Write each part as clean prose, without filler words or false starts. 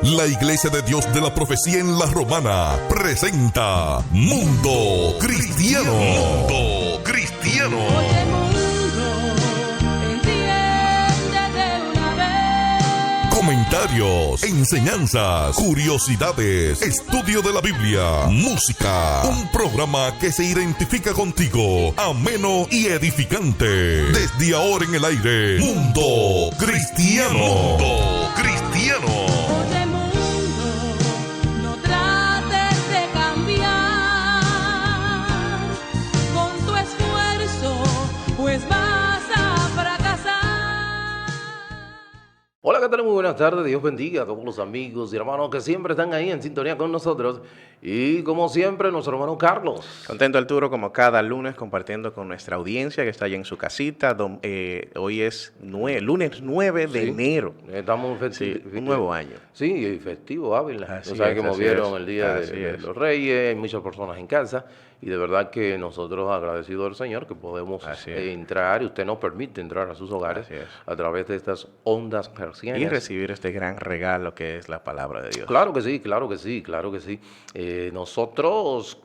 La Iglesia de Dios de la Profecía en La Romana presenta Mundo Cristiano. Mundo Cristiano. Oye, mundo, entiende de una vez. Comentarios, enseñanzas, curiosidades, estudio de la Biblia, música. Un programa que se identifica contigo, ameno y edificante. Desde ahora en el aire, Mundo Cristiano. Mundo Cristiano. Oye, mundo, no trates de cambiar con tu esfuerzo, pues vas a fracasar. Hola, ¿qué tal? Muy buenas tardes. Dios bendiga a todos los amigos y hermanos que siempre están ahí en sintonía con nosotros. Y como siempre, nuestro hermano Carlos. Contento Arturo, como cada lunes, compartiendo con nuestra audiencia que está allá en su casita. Hoy es lunes 9 de enero. Estamos Sí, un nuevo año. Sí, y festivo Ávila. Así O sea, que es, así movieron es. el Día Así de es. los Reyes, hay muchas personas en casa. Y de verdad que nosotros agradecidos al Señor que podemos Así es. entrar, y usted nos permite entrar a sus hogares Así es. a través de estas ondas hercianas. Y recibir este gran regalo que es la palabra de Dios. Claro que sí, claro que sí, claro que sí. Nosotros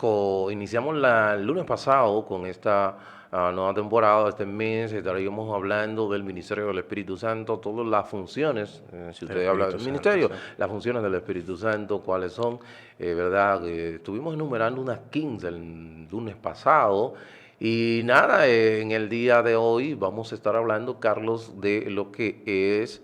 iniciamos el lunes pasado con esta nueva temporada, este mes, estaríamos hablando del Ministerio del Espíritu Santo, todas las funciones, si usted Del habla del Espíritu Ministerio, Santo, sí. las funciones del Espíritu Santo, cuáles son, ¿verdad? Estuvimos enumerando unas 15 el lunes pasado. Y nada, en el día de hoy vamos a estar hablando, Carlos, de lo que es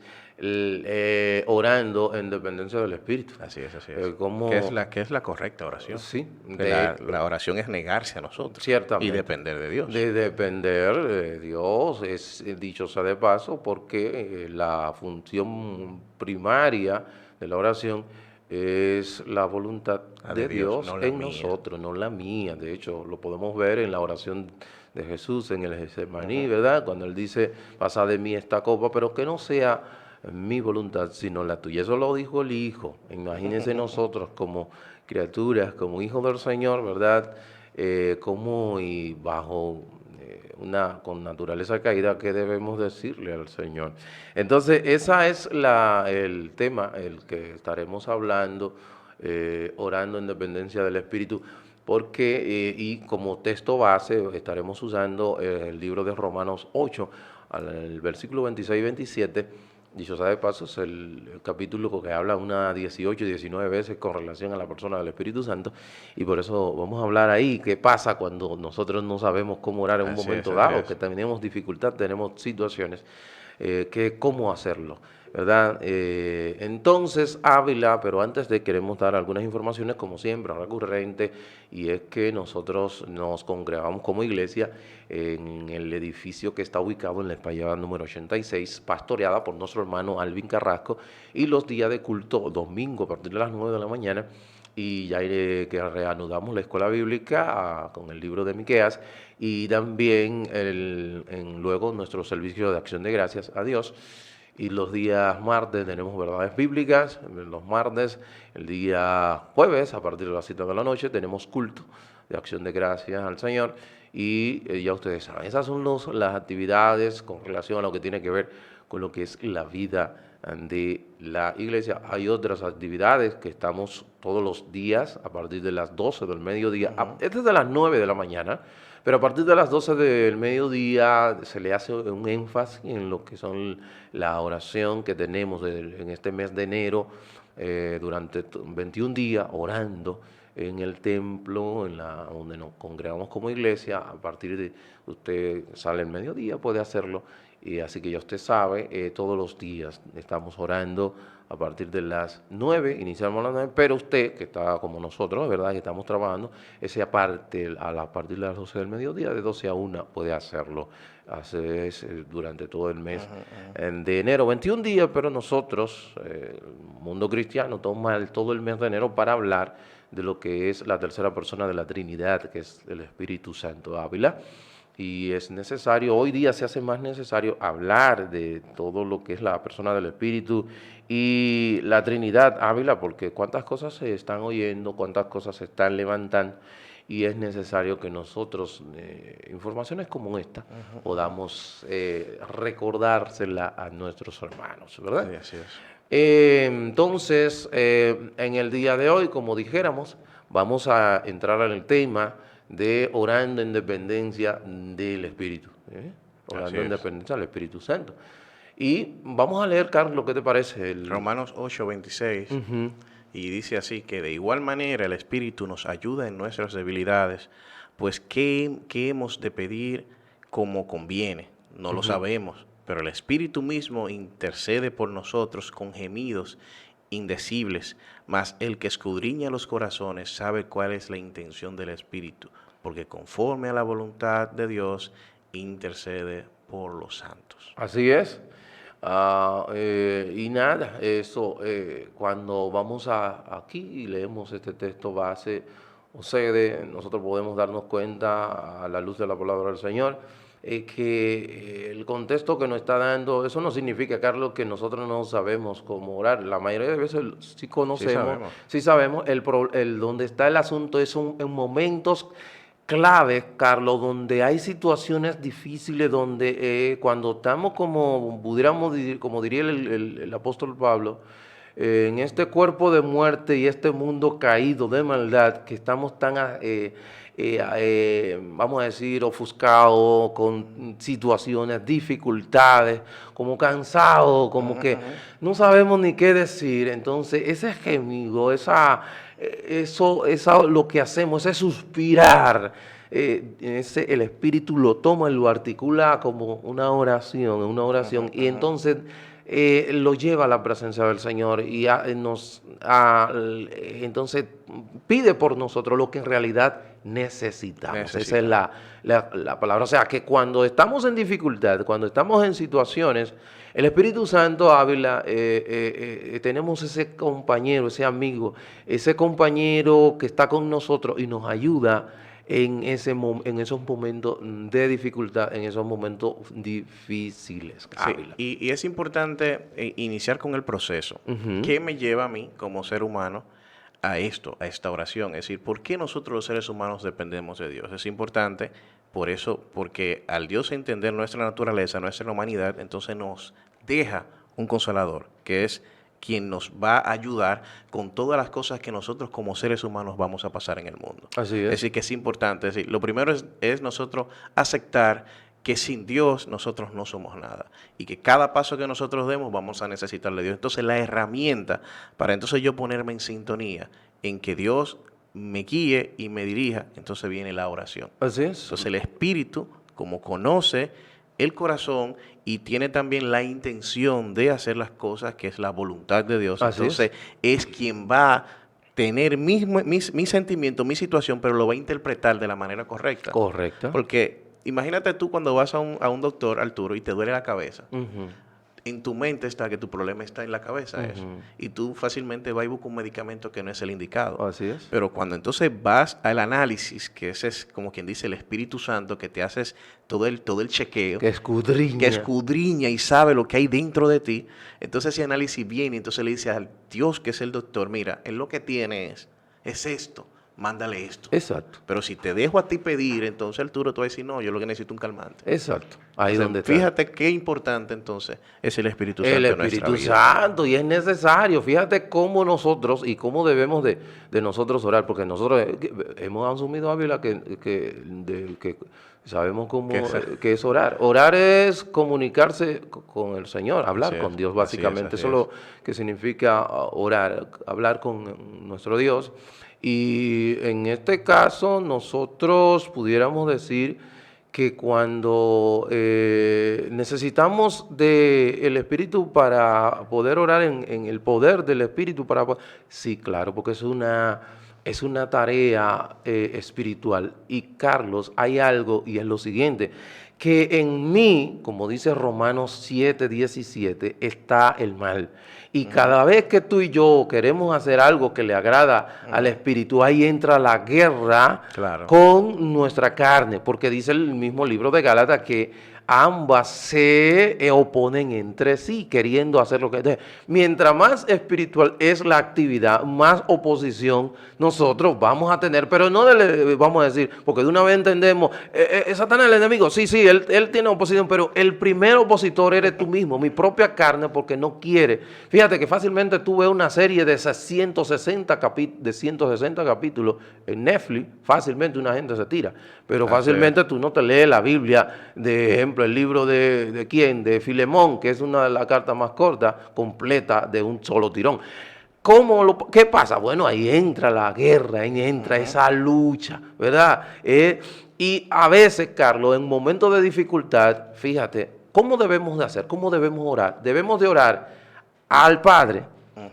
orando en dependencia del Espíritu. Así es, así es. ¿Cómo? ¿Qué es la correcta oración? Sí, Que la oración es negarse a nosotros. Ciertamente. Y depender de Dios. De depender de Dios, es dicho sea de paso, porque la función primaria de la oración es la voluntad de Dios no la en mía. nosotros, no la mía. De hecho, lo podemos ver en la oración de Jesús en el Getsemaní, ¿verdad? Cuando Él dice, pasa de mí esta copa, pero que no sea mi voluntad, sino la tuya. Eso lo dijo el Hijo. Imagínense nosotros como criaturas, como hijos del Señor, ¿verdad? Como y bajo con naturaleza caída, ¿qué debemos decirle al Señor? Entonces, ese es el tema, el que estaremos hablando, orando en dependencia del Espíritu, porque, y como texto base, estaremos usando el libro de Romanos 8, el versículo 26 y 27. Dicho sea de paso, es el capítulo que habla unas 18 y 19 veces con relación a la persona del Espíritu Santo, y por eso vamos a hablar ahí qué pasa cuando nosotros no sabemos cómo orar en un Así momento es, dado, así es. que tenemos dificultad, tenemos situaciones, cómo hacerlo, ¿verdad? Entonces, Ávila, pero antes de queremos dar algunas informaciones, como siempre, recurrente, y es que nosotros nos congregamos como iglesia en el edificio que está ubicado en la espallada número 86, pastoreada por nuestro hermano Alvin Carrasco, y los días de culto, domingo a partir de las 9 de la mañana, y ya que reanudamos la escuela bíblica con el libro de Miqueas, y también luego nuestro servicio de acción de gracias a Dios. Y los días martes tenemos verdades bíblicas, los martes, el día jueves a partir de las 7 de la noche tenemos culto de acción de gracias al Señor, y ya ustedes saben, esas son las actividades con relación a lo que tiene que ver con lo que es la vida de la iglesia. Hay otras actividades que estamos todos los días a partir de las 12 del mediodía, es desde las 9 de la mañana, pero a partir de las 12 del mediodía se le hace un énfasis en lo que son la oración que tenemos en este mes de enero, durante 21 días orando en el templo, donde nos congregamos como iglesia. A partir de usted sale el mediodía, puede hacerlo. Y así que ya usted sabe, todos los días estamos orando a partir de las 9, iniciamos a las 9, pero usted, que está como nosotros, ¿verdad?, que estamos trabajando, a partir de las 12 del mediodía, de 12 a 1, puede hacerlo. Durante todo el mes de enero, 21 días, pero nosotros, Mundo Cristiano, toma todo el mes de enero para hablar de lo que es la tercera persona de la Trinidad, que es el Espíritu Santo Ávila. Y es necesario, hoy día se hace más necesario hablar de todo lo que es la persona del Espíritu y la Trinidad Ávila, porque cuántas cosas se están oyendo, cuántas cosas se están levantando, y es necesario que nosotros, informaciones como esta, podamos recordársela a nuestros hermanos, ¿verdad? Sí, así es. Entonces, en el día de hoy, como dijéramos, vamos a entrar en el tema de orando en dependencia del Espíritu. Así Orando en es. dependencia del Espíritu Santo. Y vamos a leer, Carlos, ¿qué te parece? Romanos 8:26. Ujú. Y dice así que de igual manera el Espíritu nos ayuda en nuestras debilidades, pues ¿qué hemos de pedir como conviene? No lo sabemos, pero el Espíritu mismo intercede por nosotros con gemidos indecibles, mas el que escudriña los corazones sabe cuál es la intención del Espíritu, porque conforme a la voluntad de Dios intercede por los santos. Así es. Y nada, eso, cuando vamos aquí y leemos este texto base o sede, nosotros podemos darnos cuenta a la luz de la palabra del Señor que el contexto que nos está dando, eso no significa, Carlos, que nosotros no sabemos cómo orar. La mayoría de veces sí conocemos, sabemos. sí sabemos, donde está el asunto es en momentos clave, Carlos, donde hay situaciones difíciles, donde cuando estamos como pudiéramos como diría el apóstol Pablo, en este cuerpo de muerte y este mundo caído de maldad, que estamos tan, vamos a decir, ofuscados con situaciones, dificultades, como cansados, como que no sabemos ni qué decir. Entonces, ese gemido, lo que hacemos, ese suspirar, el Espíritu lo toma y lo articula como una oración, y entonces lo lleva a la presencia del Señor y entonces pide por nosotros lo que en realidad necesitamos. Esa es la palabra. O sea, que cuando estamos en dificultad, cuando estamos en situaciones, el Espíritu Santo Ávila, tenemos ese compañero, ese amigo, ese compañero que está con nosotros y nos ayuda en esos momentos de dificultad, en esos momentos difíciles. Sí, Ávila. y es importante iniciar con el proceso. Ujú. ¿Qué me lleva a mí como ser humano a esto, a esta oración? Es decir, ¿por qué nosotros los seres humanos dependemos de Dios? Es importante por eso, porque al Dios entender nuestra naturaleza, nuestra humanidad, entonces nos deja un consolador, que es quien nos va a ayudar con todas las cosas que nosotros como seres humanos vamos a pasar en el mundo. Así Es es. decir, que es importante. Es decir, lo primero es nosotros aceptar que sin Dios nosotros no somos nada y que cada paso que nosotros demos vamos a necesitar de Dios. Entonces la herramienta para entonces yo ponerme en sintonía en que Dios me guíe y me dirija, entonces viene la oración. Así es. Entonces el Espíritu, como conoce el corazón y tiene también la intención de hacer las cosas, que es la voluntad de Dios, Así entonces es quien va a tener mi sentimiento, mi situación, pero lo va a interpretar de la manera correcta. Correcto. Porque imagínate tú cuando vas a un doctor, Arturo, y te duele la cabeza. Ujú. En tu mente está que tu problema está en la cabeza, eso. Ujú. Y tú fácilmente vas y buscas un medicamento que no es el indicado. Así es. Pero cuando entonces vas al análisis, que ese es como quien dice el Espíritu Santo, que te haces todo el chequeo, Que escudriña. que escudriña y sabe lo que hay dentro de ti, entonces ese análisis viene y entonces le dice al Dios que es el doctor, mira, él lo que tiene es esto, mándale esto. Exacto. Pero si te dejo a ti pedir, entonces Arturo tú vas a decir, no, yo lo que necesito es un calmante. Exacto. Ahí Entonces, donde está. fíjate qué importante entonces es el Espíritu Santo El en nuestra Espíritu vida. Santo, y es necesario. Fíjate cómo nosotros y cómo debemos de nosotros orar, porque nosotros hemos asumido, Ávila, que sabemos cómo que es orar. Orar es comunicarse con el Señor, hablar Así es, con Dios, así básicamente. es, Eso es lo que significa orar, hablar con nuestro Dios. Y en este caso, nosotros pudiéramos decir que cuando necesitamos del Espíritu para poder orar en el poder del Espíritu, sí, claro, porque es una tarea espiritual. Y Carlos, hay algo, y es lo siguiente, que en mí, como dice Romanos 7:17, está el mal. Y cada vez que tú y yo queremos hacer algo que le agrada al Espíritu, ahí entra la guerra Claro. con nuestra carne, porque dice el mismo libro de Gálatas que ambas se oponen entre sí, queriendo hacer lo que... Entonces, mientras más espiritual es la actividad, más oposición nosotros vamos a tener, pero no vamos a decir, porque de una vez entendemos, Satanás es el enemigo, sí, él tiene oposición, pero el primer opositor eres tú mismo, mi propia carne, porque no quiere. Fíjate que fácilmente tú ves una serie de 160 capítulos en Netflix, fácilmente una gente se tira, pero fácilmente tú no te lees la Biblia, de ejemplo, el libro de quién, de Filemón, que es una de las cartas más cortas, completa de un solo tirón. ¿Qué pasa? Bueno, ahí entra la guerra, ahí entra esa lucha, ¿verdad? Y a veces, Carlos, en momentos de dificultad, fíjate, ¿cómo debemos de hacer? ¿Cómo debemos orar? Debemos de orar al Padre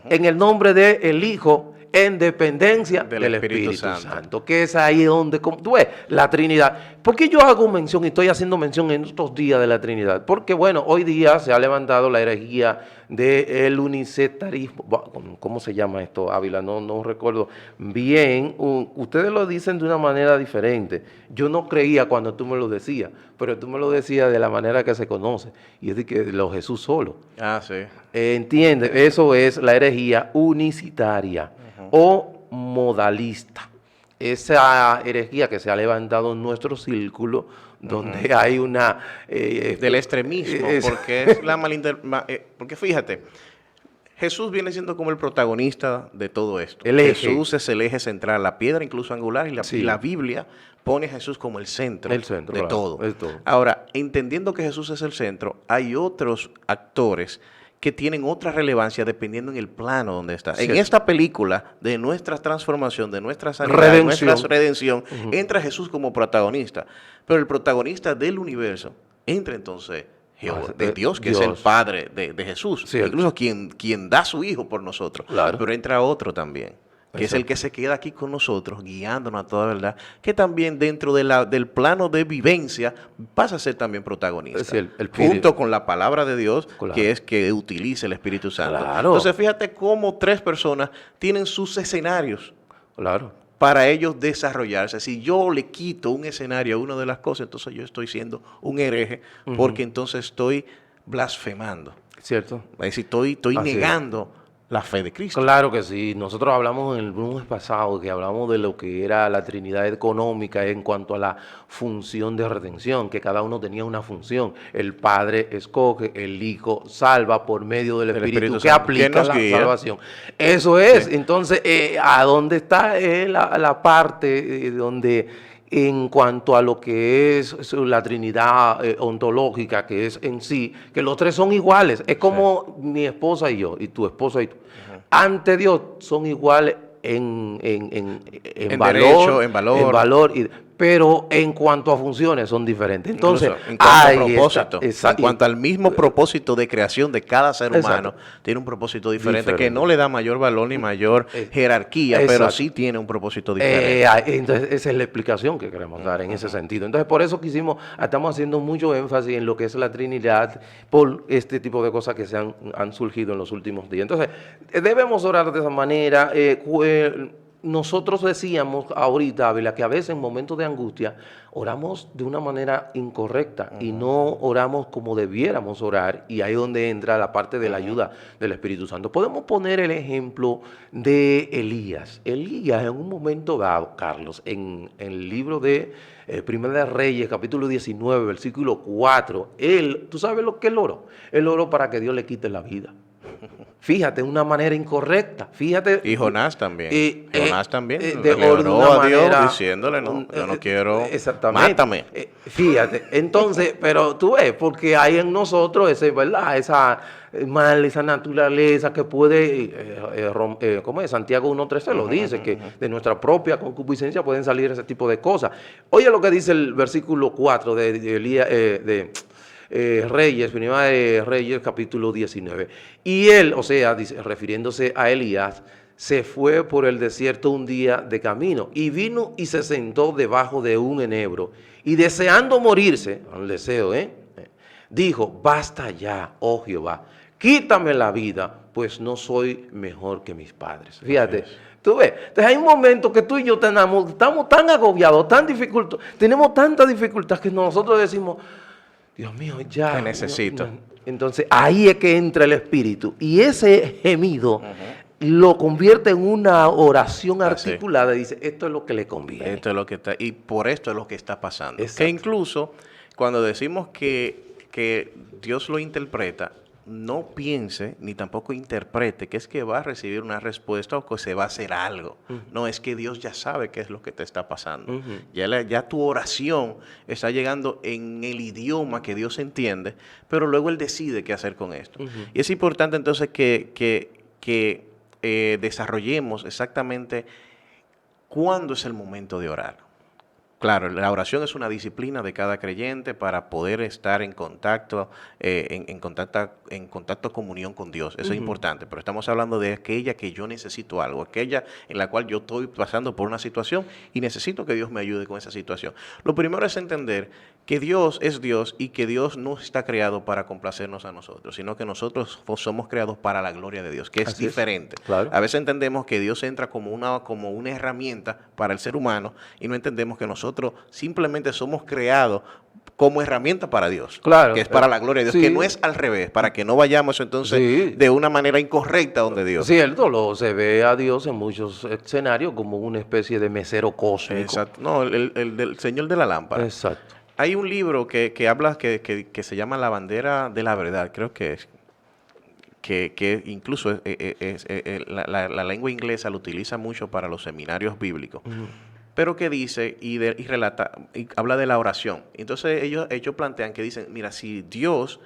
en el nombre del Hijo, en dependencia del Espíritu Santo, que es ahí donde tú ves la Trinidad. ¿Por qué yo hago mención y estoy haciendo mención en estos días de la Trinidad? Porque, bueno, hoy día se ha levantado la herejía del unicetarismo. ¿Cómo se llama esto, Ávila? No recuerdo bien. Ustedes lo dicen de una manera diferente. Yo no creía cuando tú me lo decías, pero tú me lo decías de la manera que se conoce, y es de que lo Jesús solo. Ah, sí. ¿Entiendes? Eso es la herejía unicitaria o modalista. Esa herejía que se ha levantado en nuestro círculo, donde hay una... del extremismo, porque es la porque fíjate, Jesús viene siendo como el protagonista de todo esto. Jesús es el eje central, la piedra incluso angular, y la Biblia pone a Jesús como el centro de todo. Ahora, entendiendo que Jesús es el centro, hay otros actores que tienen otra relevancia dependiendo en el plano donde está. En esta película de nuestra transformación, de nuestra sanidad, de nuestra redención, entra Jesús como protagonista. Pero el protagonista del universo entra entonces Jehová, de Dios, que es el Padre de Jesús. Incluso quien da a su Hijo por nosotros. Claro. Pero entra otro también, que es el que se queda aquí con nosotros, guiándonos a toda verdad, que también dentro del plano de vivencia pasa a ser también protagonista, junto con la palabra de Dios, que es que utiliza el Espíritu Santo. Entonces fíjate cómo tres personas tienen sus escenarios para ellos desarrollarse. Si yo le quito un escenario a una de las cosas, entonces yo estoy siendo un hereje, porque entonces estoy blasfemando. ¿Cierto? Es decir, estoy negando la fe de Cristo. Claro que sí. Nosotros hablamos en el lunes pasado, que hablamos de lo que era la Trinidad económica en cuanto a la función de redención, que cada uno tenía una función. El Padre escoge, el Hijo salva por medio del Espíritu que aplica la salvación. Eso es. Sí. Entonces, ¿a dónde está la parte donde... En cuanto a lo que es la Trinidad ontológica, que es en sí, que los tres son iguales? Es como mi esposa y yo, y tu esposa y tú. Ante Dios son iguales en valor, derecho, en valor. Pero en cuanto a funciones son diferentes. Entonces, en cuanto a propósito, en cuanto al mismo propósito de creación de cada ser humano, tiene un propósito diferente, que no le da mayor valor ni mayor jerarquía, pero sí tiene un propósito diferente. Entonces, esa es la explicación que queremos dar en ese sentido. Entonces, por eso estamos haciendo mucho énfasis en lo que es la Trinidad, por este tipo de cosas que han surgido en los últimos días. Entonces, debemos orar de esa manera. Nosotros decíamos ahorita, Ávila, que a veces en momentos de angustia oramos de una manera incorrecta y no oramos como debiéramos orar, y ahí es donde entra la parte de la ayuda del Espíritu Santo. Podemos poner el ejemplo de Elías. Elías, en un momento dado, Carlos, en el libro de Primera de Reyes, capítulo 19, versículo 4, ¿tú sabes lo que él oró? Él oró para que Dios le quite la vida. Fíjate, una manera incorrecta. Fíjate. Y Jonás también. Jonás también le oró a Dios diciéndole, yo no quiero, mátame. Fíjate, entonces, pero tú ves, porque hay en nosotros ¿verdad? Esa naturaleza que puede, ¿cómo es? Santiago 1.13 lo dice, que de nuestra propia concupiscencia pueden salir ese tipo de cosas. Oye lo que dice el versículo 4 de Elías, Reyes, Primera de Reyes, capítulo 19. Y él, o sea, refiriéndose a Elías, se fue por el desierto un día de camino, y vino y se sentó debajo de un enebro, y deseando morirse, el deseo, dijo: basta ya, oh Jehová, quítame la vida, pues no soy mejor que mis padres. Fíjate. Tú ves, entonces hay un momento que tú y yo estamos tan agobiados, tenemos tanta dificultad que nosotros decimos: Dios mío, ya. Te necesito. Entonces ahí es que entra el Espíritu. Y ese gemido lo convierte en una oración Así. articulada. Dice, esto es lo que le conviene. Esto es lo que está, y por esto es lo que está pasando. Exacto. Que incluso cuando decimos que Dios lo interpreta, no piense ni tampoco interprete que es que va a recibir una respuesta o que se va a hacer algo. No, es que Dios ya sabe qué es lo que te está pasando. Ya tu oración está llegando en el idioma que Dios entiende, pero luego Él decide qué hacer con esto. Y es importante entonces que desarrollemos exactamente cuándo es el momento de orar. Claro, la oración es una disciplina de cada creyente para poder estar en contacto, en contacto, comunión con Dios. Eso es importante, pero estamos hablando de aquella que yo necesito algo, aquella en la cual yo estoy pasando por una situación y necesito que Dios me ayude con esa situación. Lo primero es entender que Dios es Dios y que Dios no está creado para complacernos a nosotros, sino que nosotros somos creados para la gloria de Dios, que es diferente. Claro. A veces entendemos que Dios entra como una herramienta para el ser humano y no entendemos que nosotros simplemente somos creados como herramienta para Dios, Claro. que es para la gloria de Dios, Sí. que no es al revés, para que no vayamos entonces Sí. de una manera incorrecta donde Dios. Cierto, se ve a Dios en muchos escenarios como una especie de mesero cósmico. Exacto. No, el del Señor de la Lámpara. Exacto. Hay un libro que habla que se llama La bandera de la verdad, creo que es. Que incluso la lengua inglesa lo utiliza mucho para los seminarios bíblicos. Pero que dice y relata, y habla de la oración. Entonces ellos plantean que dicen, mira, si Dios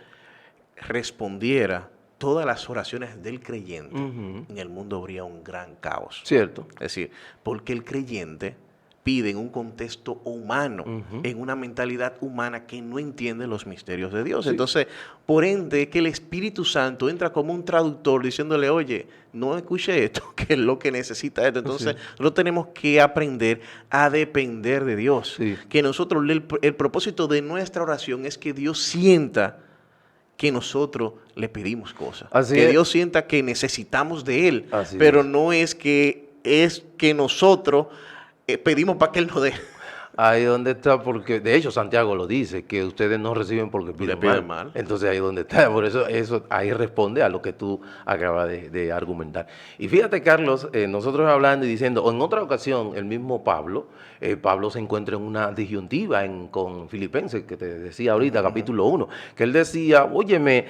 respondiera todas las oraciones del creyente, en el mundo habría un gran caos. Cierto. Es decir, porque el creyente pide en un contexto humano, en una mentalidad humana que no entiende los misterios de Dios. Sí. Entonces, por ende, que el Espíritu Santo entra como un traductor diciéndole, oye, no escuche esto, que es lo que necesita esto. Entonces, nosotros tenemos que aprender a depender de Dios. Sí. Que nosotros, el propósito de nuestra oración es que Dios sienta que nosotros le pedimos cosas. Así que es. Dios sienta que necesitamos de Él. Así pero es. no es que nosotros pedimos para que Él nos dé. Ahí donde está, porque de hecho Santiago lo dice, que ustedes no reciben porque piden, piden mal. Entonces ahí donde está, por eso ahí responde a lo que tú acabas de argumentar. Y fíjate, Carlos, nosotros hablando y diciendo, en otra ocasión, el mismo Pablo se encuentra en una disyuntiva con Filipenses, que te decía ahorita, capítulo 1, que él decía, óyeme,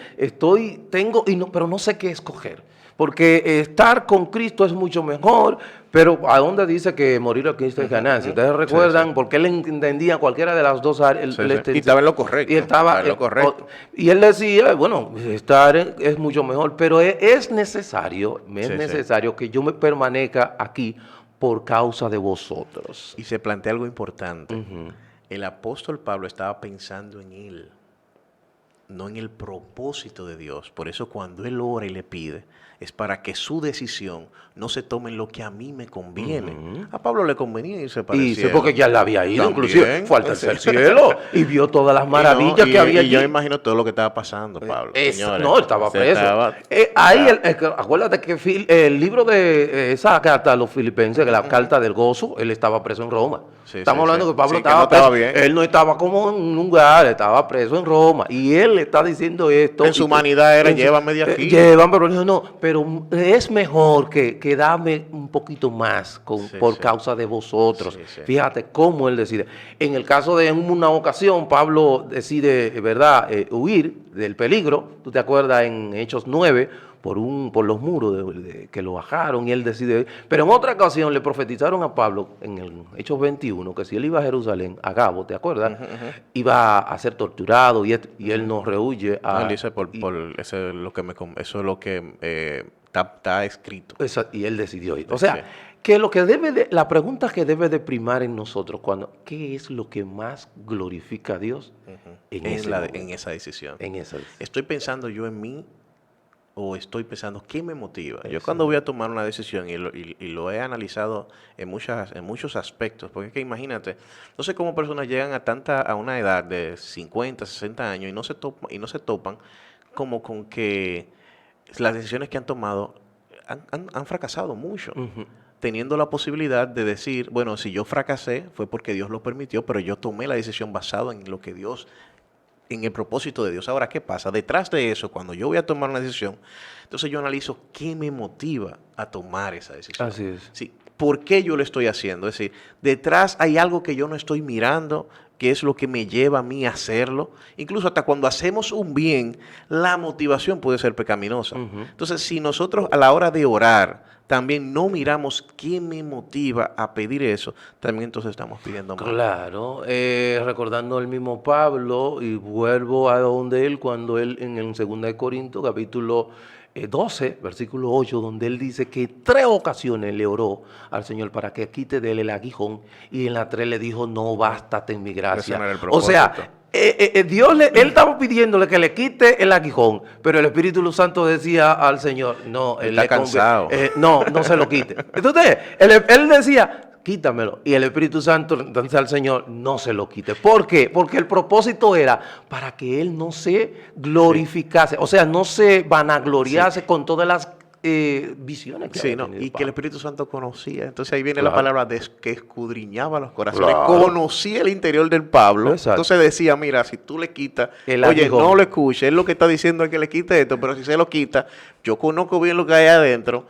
pero no sé qué escoger. Porque estar con Cristo es mucho mejor, pero ¿a dónde dice que morir a Cristo es ganancia? Ustedes recuerdan, Sí. porque él entendía cualquiera de las dos áreas. Sí, sí. Y estaba en lo correcto. Y estaba en lo correcto. Y él decía, bueno, estar es mucho mejor, pero es necesario que yo me permanezca aquí por causa de vosotros. Y se plantea algo importante. El apóstol Pablo estaba pensando en él, no en el propósito de Dios. Por eso cuando él ora y le pide, es para que su decisión no se tome en lo que a mí me conviene. A Pablo le convenía irse para el Y cielo. porque ya la había ido, También. inclusive fue al tercer cielo y vio todas las maravillas que había y yo allí. imagino todo lo que estaba pasando, Pablo. Señores, No, él estaba se preso. estaba- Acuérdate que el libro de esa carta a los filipenses, la carta del gozo, él estaba preso en Roma. Sí, Estamos sí, hablando sí. que Pablo Sí, que estaba no estaba preso. bien. Él no estaba como en un lugar, estaba preso en Roma. Y él le está diciendo esto. En su humanidad era, llévame de aquí. Pero él dijo, no, pero es mejor que dame un poquito más por causa de vosotros. Sí, sí. Fíjate cómo él decide. En el caso de una ocasión, Pablo decide, ¿verdad?, huir del peligro. ¿Tú te acuerdas en Hechos 9? Por los muros que lo bajaron y él decide. Pero en otra ocasión le profetizaron a Pablo en el Hechos 21 que si él iba a Jerusalén, a Gabo, ¿te acuerdas? Iba a ser torturado y él no rehuye. Él dice, eso es lo que está escrito. Y él decidió ir. O sea, Sí. que la pregunta que debe de primar en nosotros, ¿qué es lo que más glorifica a Dios? En esa decisión. En esa decisión. ¿Estoy pensando yo en mí o estoy pensando qué me motiva? Yo cuando voy a tomar una decisión y lo he analizado en muchos aspectos, porque es que imagínate, no sé cómo personas llegan a una edad de 50, 60 años y no se topan como con que las decisiones que han tomado han fracasado mucho. Teniendo la posibilidad de decir, bueno, si yo fracasé fue porque Dios lo permitió, pero yo tomé la decisión basada en lo que Dios en el propósito de Dios. Ahora, ¿qué pasa? Detrás de eso, cuando yo voy a tomar una decisión, entonces yo analizo qué me motiva a tomar esa decisión. Así es. Sí, ¿por qué yo lo estoy haciendo? Es decir, detrás hay algo que yo no estoy mirando, que es lo que me lleva a mí a hacerlo. Incluso hasta cuando hacemos un bien, la motivación puede ser pecaminosa. Entonces, si nosotros a la hora de orar también no miramos qué me motiva a pedir eso, también entonces estamos pidiendo mal. Claro, recordando el mismo Pablo, y vuelvo a donde él, cuando él en el 2 de Corintios, capítulo 12, versículo 8, donde él dice que 3 ocasiones le oró al Señor para que quite de él el aguijón, y en la 3 le dijo, no, bástate en mi gracia. Ese no era el O propósito. sea, él estaba pidiéndole que le quite el aguijón, pero el Espíritu Santo decía al Señor, no, él Está cansado. no se lo quite. Entonces, él decía, quítamelo. Y el Espíritu Santo, entonces al Señor, no se lo quite. ¿Por qué? Porque el propósito era para que él no se glorificase, o sea, no se vanagloriase con todas las visiones que Sí, había ¿no? tenido Y el que el Pablo. Espíritu Santo conocía. Entonces ahí viene Claro. la palabra que escudriñaba los corazones. Claro. Conocía el interior del Pablo. Exacto. Entonces decía, mira, si tú le quitas, El oye, aguijón. no lo escuches. Él lo que está diciendo es que le quite esto, pero si se lo quita, yo conozco bien lo que hay adentro,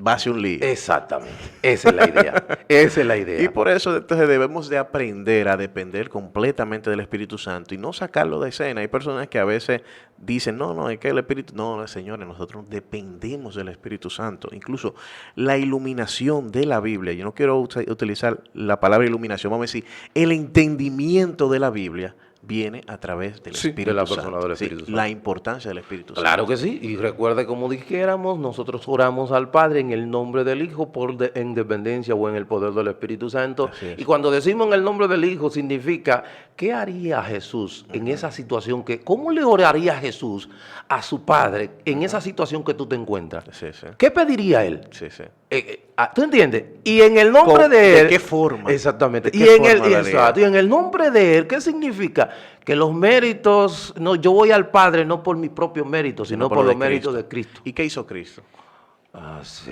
va a ser un lío. Exactamente. Esa es la idea. Esa es la idea. Y por eso entonces debemos de aprender a depender completamente del Espíritu Santo y no sacarlo de escena. Hay personas que a veces dicen, no, es que el Espíritu... No, señores, nosotros dependemos del Espíritu Santo. Incluso la iluminación de la Biblia, yo no quiero utilizar la palabra iluminación, vamos a decir, el entendimiento de la Biblia viene a través del Sí, Espíritu de la Santo. persona del Sí, Espíritu Santo. la importancia del Espíritu Santo. Claro que sí, y recuerde como dijéramos, nosotros oramos al Padre en el nombre del Hijo en dependencia o en el poder del Espíritu Santo. Así es. Y cuando decimos en el nombre del Hijo significa, ¿qué haría Jesús en esa situación? ¿Cómo le oraría Jesús a su Padre en esa situación que tú te encuentras? Sí, sí. ¿Qué pediría él? Sí, sí. ¿Tú entiendes? Y en el nombre ¿Con- de de él. qué forma? Exactamente. ¿De Y qué en el, forma lo haría? exacto, y en el nombre de él, ¿qué significa? Que los méritos, no, yo voy al Padre no por mis propios méritos, sino por lo los de méritos Cristo. de Cristo. ¿Y qué hizo Cristo? Ah, sí.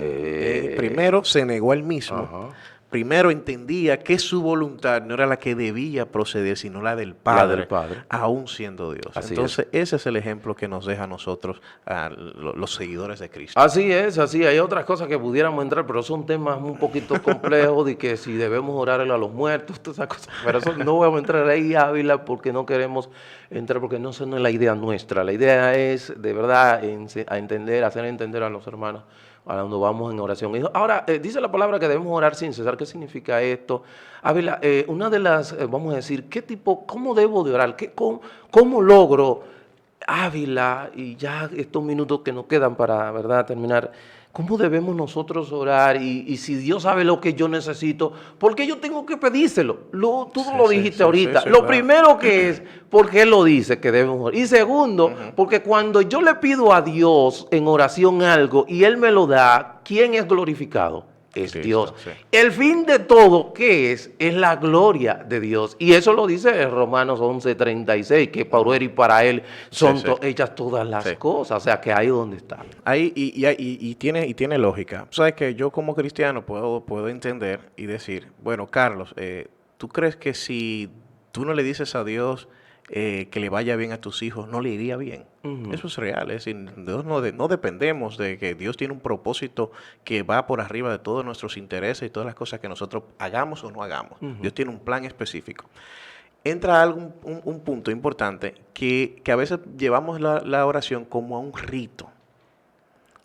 Primero se negó a él mismo. Ajá. Primero entendía que su voluntad no era la que debía proceder, sino la del La Padre, del Padre. aún siendo Dios. Así Entonces, ese es el ejemplo que nos deja a nosotros, a los seguidores de Cristo. Así es, así. Hay otras cosas que pudiéramos entrar, pero son temas un poquito complejos de que si debemos orarle a los muertos, todas esas cosas. Pero eso no vamos a entrar ahí, Ávila, porque no queremos entrar, porque no, esa no es la idea nuestra. La idea es, de verdad, hacer entender a los hermanos cuando vamos en oración. Ahora, dice la palabra que debemos orar sin cesar. ¿Qué significa esto? Ávila, una de las, vamos a decir, cómo debo de orar? ¿Cómo logro, Ávila, y ya estos minutos que nos quedan para, verdad, terminar, cómo debemos nosotros orar? Y si Dios sabe lo que yo necesito, ¿por qué yo tengo que pedírselo? Tú Sí, lo sí, dijiste sí, ahorita. sí, sí, Lo claro. primero que es, porque Él lo dice que debemos orar. Y segundo, porque cuando yo le pido a Dios en oración algo y Él me lo da, ¿quién es glorificado? Es Cristo, Dios. sí. El fin de todo, ¿qué es? Es la gloria de Dios. Y eso lo dice en Romanos 11:36, que para Él y para Él son Sí, sí. hechas todas las Sí. cosas. O sea, que ahí es donde está. Ahí, y tiene lógica. Sabes que yo como cristiano puedo entender y decir, bueno, Carlos, ¿tú crees que si tú no le dices a Dios que le vaya bien a tus hijos, no le iría bien? Ujú. Eso es real. Es decir, Dios no dependemos de que Dios tiene un propósito que va por arriba de todos nuestros intereses y todas las cosas que nosotros hagamos o no hagamos. Dios tiene un plan específico. Entra un punto importante que a veces llevamos la oración como a un rito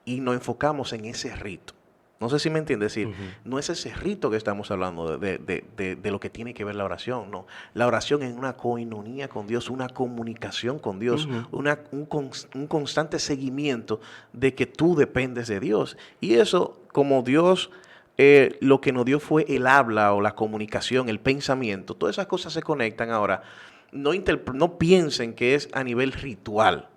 y nos enfocamos en ese rito. No sé si me entiendes, es decir, no es ese rito que estamos hablando de lo que tiene que ver la oración, no. La oración es una coinonía con Dios, una comunicación con Dios, un constante seguimiento de que tú dependes de Dios. Y eso, como Dios lo que nos dio fue el habla o la comunicación, el pensamiento, todas esas cosas se conectan ahora. No piensen que es a nivel ritual.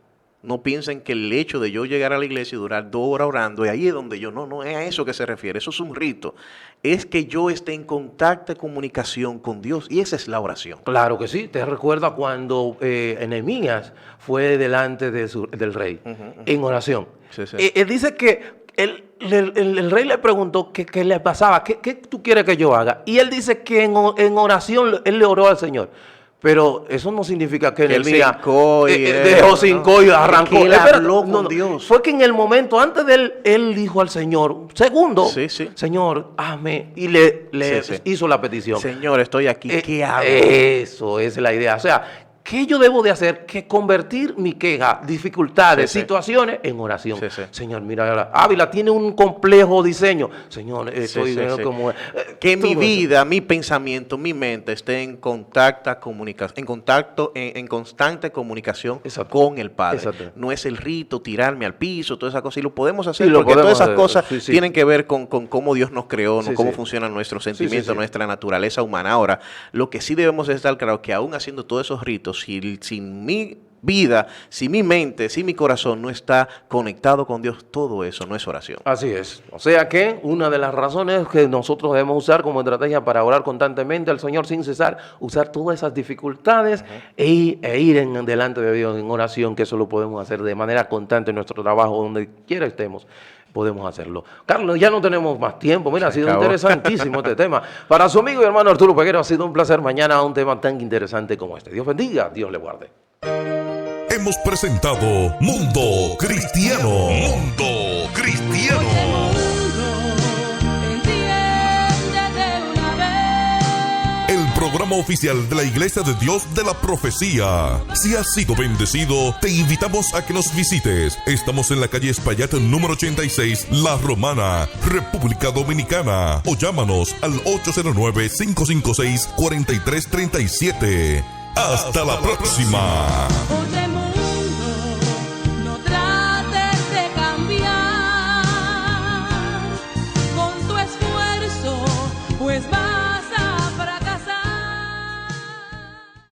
No piensen que el hecho de yo llegar a la iglesia y durar 2 horas orando, y ahí es donde no es a eso que se refiere, eso es un rito. Es que yo esté en contacto, comunicación con Dios, y esa es la oración. Claro que sí. Te recuerda cuando Nehemías fue delante del rey en oración. Sí, sí. Él dice que el rey le preguntó qué le pasaba, qué tú quieres que yo haga. Y él dice que en oración él le oró al Señor. Pero eso no significa que Que él Nehemías se hincó y dejó no. sin y arrancó. Es que él Espérate, habló con Dios. Fue que en el momento antes de él dijo al Señor, segundo, Sí, sí. Señor, hazme, y le Sí, sí. hizo la petición. Señor, estoy aquí, ¿qué hago? Eso es la idea. O sea, ¿qué yo debo de hacer? Que convertir mi queja, dificultades, Sí, sí. situaciones en oración. Sí, sí. Señor, mira, Ávila tiene un complejo diseño. Señor, estoy Sí, viendo sí. como... Que mi todo eso. vida, mi pensamiento, mi mente esté en constante comunicación Exacto. con el Padre. Exacto. No es el rito, tirarme al piso, todas esas cosas. Y lo podemos hacer Sí, lo porque podemos todas esas hacer. cosas Sí, sí. tienen que ver con cómo Dios nos creó, ¿no? Sí, Cómo sí. funcionan nuestros Sí, sí, sentimientos, sí. nuestra naturaleza humana. Ahora, lo que sí debemos es estar claro que aún haciendo todos esos ritos, sin mi vida, si mi mente, si mi corazón no está conectado con Dios, todo eso no es oración. Así es. O sea que una de las razones que nosotros debemos usar como estrategia para orar constantemente al Señor sin cesar, usar todas esas dificultades e ir en delante de Dios en oración, que eso lo podemos hacer de manera constante en nuestro trabajo, donde quiera estemos. Podemos hacerlo. Carlos, ya no tenemos más tiempo. Mira, ha sido acabó. interesantísimo este tema. Para su amigo y hermano Arturo Peguero ha sido un placer. Mañana un tema tan interesante como este. Dios bendiga, Dios le guarde. Hemos presentado Mundo Cristiano. Mundo Cristiano. Enciéndete una vez. El programa oficial de la Iglesia de Dios de la Profecía. Si has sido bendecido, te invitamos a que nos visites. Estamos en la calle Espaillat, número 86, La Romana, República Dominicana. O llámanos al 809-556-4337. Hasta la próxima. Oye,